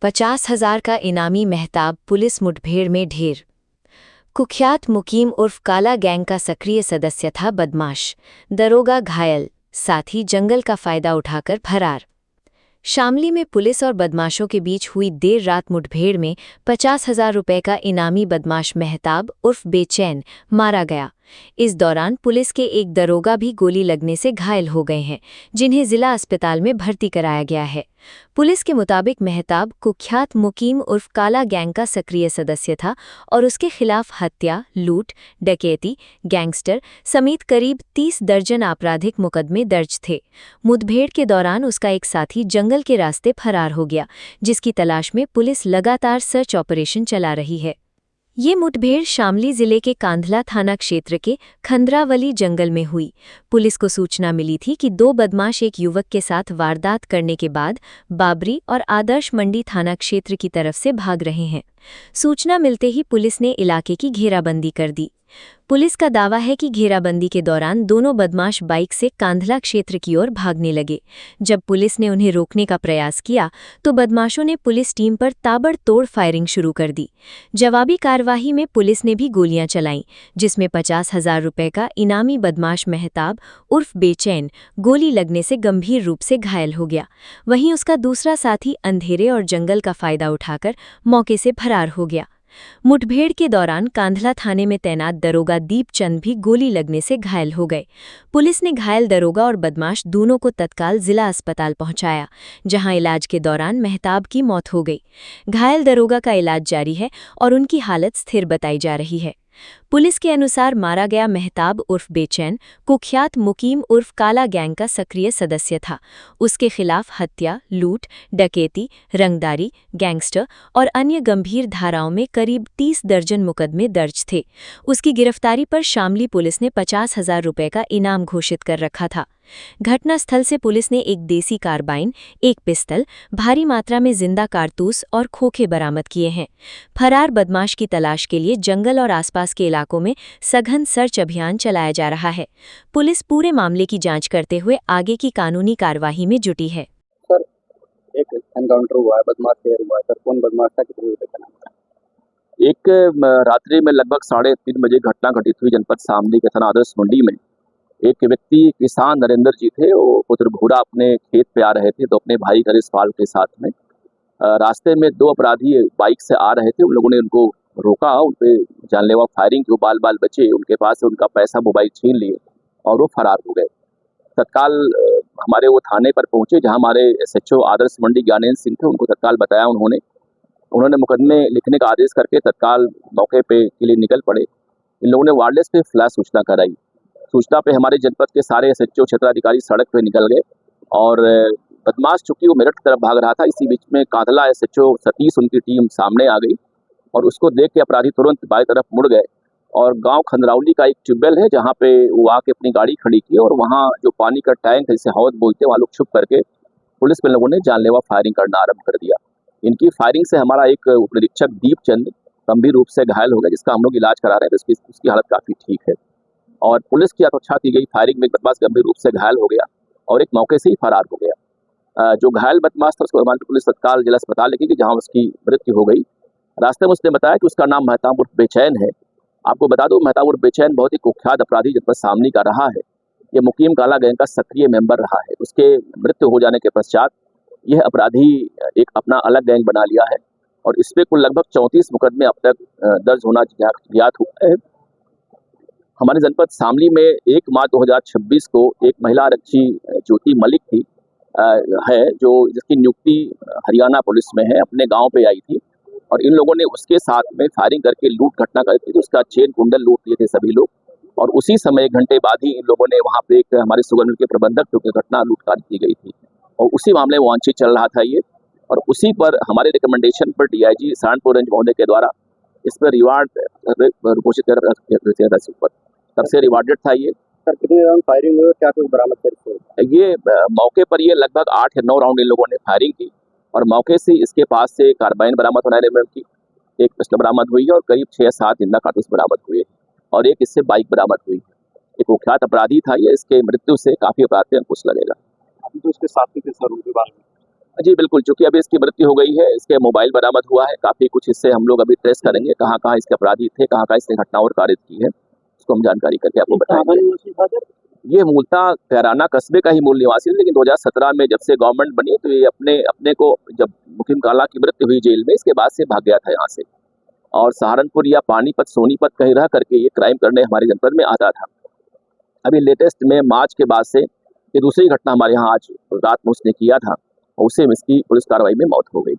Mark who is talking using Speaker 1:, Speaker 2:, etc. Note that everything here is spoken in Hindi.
Speaker 1: 50,000 का इनामी मेहताब पुलिस मुठभेड़ में ढेर। कुख्यात मुकीम उर्फ काला गैंग का सक्रिय सदस्य था बदमाश, दरोगा घायल, साथ ही जंगल का फायदा उठाकर फरार। शामली में पुलिस और बदमाशों के बीच हुई देर रात मुठभेड़ में 50,000 रुपये का इनामी बदमाश मेहताब उर्फ बेचैन मारा गया। इस दौरान पुलिस के एक दरोगा भी गोली लगने से घायल हो गए हैं, जिन्हें जिला अस्पताल में भर्ती कराया गया है। पुलिस के मुताबिक मेहताब कुख्यात मुकीम उर्फ काला गैंग का सक्रिय सदस्य था और उसके खिलाफ हत्या, लूट, डकैती, गैंगस्टर समेत करीब 30 दर्जन आपराधिक मुकदमे दर्ज थे। मुठभेड़ के दौरान उसका एक साथी जंगल के रास्ते फरार हो गया, जिसकी तलाश में पुलिस लगातार सर्च ऑपरेशन चला रही है। ये मुठभेड़ शामली जिले के कांधला थाना क्षेत्र के खंद्रावली जंगल में हुई। पुलिस को सूचना मिली थी कि 2 बदमाश एक युवक के साथ वारदात करने के बाद बाबरी और आदर्श मंडी थाना क्षेत्र की तरफ से भाग रहे हैं। सूचना मिलते ही पुलिस ने इलाके की घेराबंदी कर दी। पुलिस का दावा है कि घेराबंदी के दौरान दोनों बदमाश बाइक से कांधला क्षेत्र की ओर भागने लगे। जब पुलिस ने उन्हें रोकने का प्रयास किया तो बदमाशों ने पुलिस टीम पर ताबड़तोड़ फायरिंग शुरू कर दी। जवाबी कार्रवाई में पुलिस ने भी गोलियां चलाईं, जिसमें 50,000 रुपये का इनामी बदमाश मेहताब उर्फ बेचैन गोली लगने से गंभीर रूप से घायल हो गया। वहीं उसका दूसरा साथी अंधेरे और जंगल का फायदा उठाकर मौके से फरार हो गया। मुठभेड़ के दौरान कांधला थाने में तैनात दरोगा दीपचंद भी गोली लगने से घायल हो गए। पुलिस ने घायल दरोगा और बदमाश दोनों को तत्काल जिला अस्पताल पहुंचाया, जहां इलाज के दौरान मेहताब की मौत हो गई। घायल दरोगा का इलाज जारी है और उनकी हालत स्थिर बताई जा रही है। पुलिस के अनुसार मारा गया मेहताब उर्फ बेचैन कुख्यात मुकीम उर्फ काला गैंग का सक्रिय सदस्य था। उसके खिलाफ हत्या, लूट, डकैती, रंगदारी, गैंगस्टर और अन्य गंभीर धाराओं में करीब 30 दर्जन मुकदमे दर्ज थे। उसकी गिरफ्तारी पर शामली पुलिस ने 50,000 रुपये का इनाम घोषित कर रखा था। घटनास्थल से पुलिस ने एक देसी कार्बाइन, एक पिस्तल, भारी मात्रा में जिंदा कारतूस और खोखे बरामद किए हैं। फरार बदमाश की तलाश के लिए जंगल और आसपास के इलाकों में सघन सर्च अभियान चलाया जा रहा है। पुलिस पूरे मामले की जांच करते हुए आगे की कानूनी कार्यवाही में जुटी है।
Speaker 2: सर, एक एनकाउंटर हुआ है, बदमाश से हुआ है सर, कौन बदमाश था, कितने रुपए का नाम था?
Speaker 3: एक रात्रि में लगभग 3:30 बजे घटना घटित हुई जनपद शामली के थाना आदर्श मंडी में। एक व्यक्ति किसान नरेंद्र जी थे, वो पुत्र भूरा अपने खेत पे आ रहे थे तो अपने भाई नरेश पाल के साथ में रास्ते में 2 अपराधी बाइक से आ रहे थे। उन लोगों ने उनको रोका, उन पे जानलेवा फायरिंग की, बाल बाल बचे, उनके पास से उनका पैसा मोबाइल छीन लिए और वो फरार हो गए। तत्काल हमारे वो थाने पर पहुंचे, जहां हमारे SHO आदर्श मंडी ज्ञानेंद्र सिंह थे। उनको तत्काल बताया उन्होंने मुकदमे लिखने का आदेश करके तत्काल मौके पे के लिए निकल पड़े। इन लोगों ने वायरलेस पे फ्लैश सूचना कराई। सूचना पे हमारे जनपद के सारे SHO क्षेत्राधिकारी सड़क पे निकल गए और बदमाश चूंकि वो मेरठ की तरफ भाग रहा था, इसी बीच में कांधला SHO सतीश उनकी टीम सामने आ गई और उसको देख के अपराधी तुरंत बाई तरफ मुड़ गए और गांव खंदरावली का एक ट्यूबवेल है जहां पे वो आके अपनी गाड़ी खड़ी की और वहां जो पानी का टैंक है, जिसे हौद बोलते हैं, वहां लोग छुप करके पुलिस पे लोगों ने जानलेवा फायरिंग करना आरंभ कर दिया। इनकी फायरिंग से हमारा एक उप निरीक्षक दीपचंद गंभीर रूप से घायल हो गया, जिसका हम लोग इलाज करा रहे हैं। उसकी हालत काफी ठीक है और पुलिस की आत्मरक्षा की गई फायरिंग में बदमाश गंभीर रूप से घायल हो गया और एक मौके से ही फरार हो गया। जो घायल बदमाश था उसको हमारी पुलिस तत्काल जिला अस्पताल लेके गई, जहां उसकी मृत्यु हो गई। रास्ते में उसने बताया कि उसका नाम मेहताब उर्फ बेचैन है। आपको बता दो, मेहताब उर्फ बेचैन बहुत ही कुख्यात अपराधी जनपद शामली का रहा है। ये मुकीम काला गैंग का सक्रिय मेंबर रहा है। उसके मृत्यु हो जाने के पश्चात यह अपराधी एक अपना अलग गैंग बना लिया है और इस पे कुल लगभग 34 मुकदमे अब तक दर्ज होना ज्ञात हुआ है। हमारे जनपद शामली में 1 मार्च 2026 को एक महिला आरक्षी ज्योति मलिक थी जो जिसकी नियुक्ति हरियाणा पुलिस में है, अपने गांव पे आई थी और इन लोगों ने उसके साथ में फायरिंग करके लूट घटना करी थी। तो उसका चेन कुंडल लूट लिए थे सभी लोग और उसी समय 1 घंटे बाद ही इन लोगों ने वहाँ पे एक हमारे शुगर मिल के प्रबंधक जो घटना लूटकाट की गई थी और उसी मामले में वांछित चल रहा था ये और उसी पर हमारे रिकमेंडेशन पर DIG सहारनपुर रेंज महोदय के द्वारा इस पर रिवार्ड घोषित कर तब से रिवार्डेड था ये।
Speaker 2: सर, कितने राउंड फायरिंग हुई, क्या कुछ बरामद कर?
Speaker 3: ये मौके पर ये लगभग 8 या 9 राउंड इन लोगों ने फायरिंग की और मौके से इसके पास से कार्बाइन बरामद होने की, एक पिस्टल बरामद हुई है और करीब 6 या 7 जिंदा कारतूस बरामद हुए और एक इससे बाइक बरामद हुई। एक कुख्यात अपराधी था ये, इसके मृत्यु से काफी अपराध पे अंकुश लगेगा।
Speaker 2: अभी तो उसके साथी थे सर, उनके बारे में
Speaker 3: जी बिल्कुल, चूंकि अभी इसकी मृत्यु हो गई है, इसके मोबाइल बरामद हुआ है, काफ़ी कुछ इससे हम लोग अभी ट्रेस करेंगे, कहाँ-कहाँ इसके अपराधी थे, कहाँ-कहाँ इसने घटना और कारित की है, उसको हम जानकारी करके आपको बताएंगे। ये मूलतः कैराना कस्बे का ही मूल निवासी है, लेकिन 2017 में जब से गवर्नमेंट बनी तो ये अपने को जब मुकीम काला की मृत्यु हुई जेल में, इसके बाद से भाग गया था यहाँ से और सहारनपुर या पानीपत, सोनीपत कहीं रह करके ये क्राइम करने हमारे जनपद में आता था। अभी लेटेस्ट में मार्च के बाद से ये दूसरी घटना हमारे यहाँ आज रात में उसने किया था और उससे इसकी पुलिस कार्रवाई में मौत हो गई।